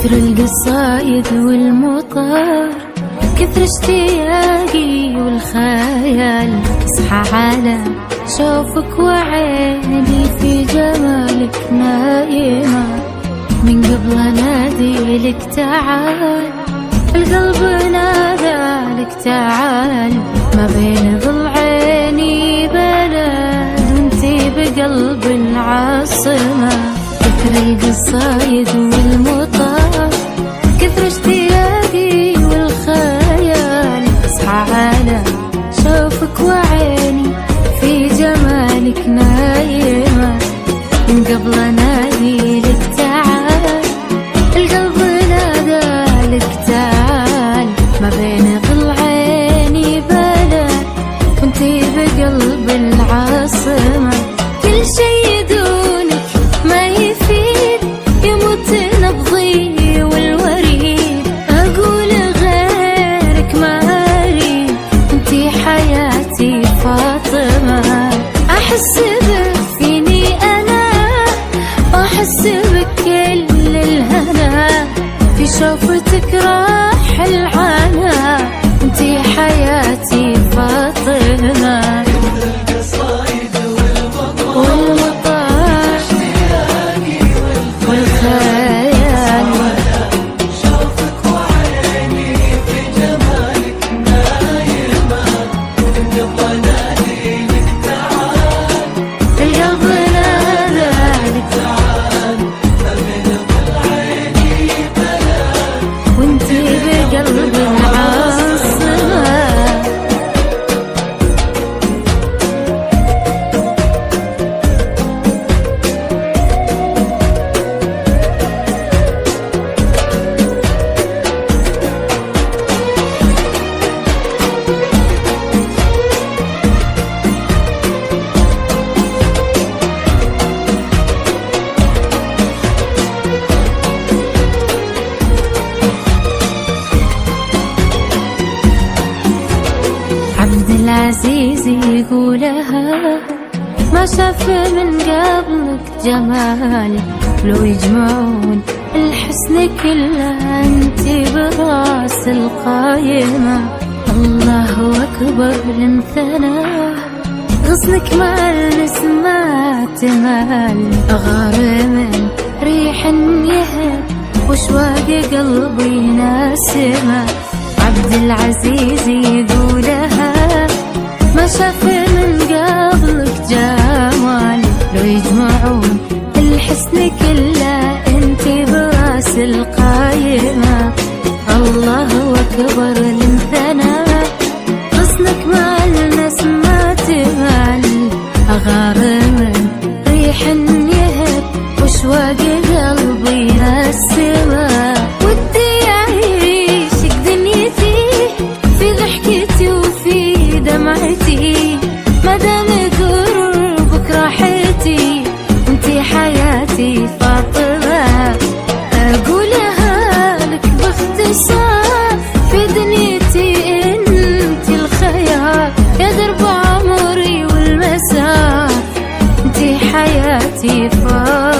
كثر القصايد والمطار، كثر اشتياقي والخيال، اصحى على شوفك وعيني في جمالك نايمة. من قبل انادي لك تعال، القلب نادى لك تعال، ما بين ضلعيني بلد وانتي بقلب العاصمة. كثر القصايد والمطار، كثر اشتياقي والخيال، اصحى على شوفك وعيني في جمالك نايمة. من قبل انادي لك تعال، القلب نادى لك تعال، ما بين ضلعيني بلد وانتي بقلب العاصمة. كل شي دونك ما يفيد، يموت نبضي والوريد، اقول غيرك ما اريد، انتي حياتي فاطمة. احس بك فيني انا، واحس بك كل الهنا، في شوفتك راح العنا، انتي حياتي فاطمة. والمطار والخيال، شوفك وعيني في جمالك نايمة. من قبل انادي لك تعال، القلب نادى لك تعال، ما بين ضلعيني بلد وانتي بقلب العاصمة. عبد العزيز يقولها، ما شاف من قبلك جمال، لو يجمعون الحسن كله انتي براس القايمة. الله اكبر لنثنى، غصنك مع النسمات مال، اغار من ريح يهب وشواق قلبي ناسمة. عبد العزيز يقولها، ما شاف من قبلك جمال، لو يجمعون الحسن كله انتي براس القايمة. الله اكبر لنثنى، غصنك مع النسمات مال، اغار من ريح يهب وشواق قلبي ناسمة. ودي اعيشك دنيتي، في ضحكتي وفي دمعتي، مادام قربك راحتي، انتي حياتي فاطمة. اقولها لك باختصار، في دنيتي انتي الخيار، يا درب عمري والمسار، انتي حياتي فاطمة.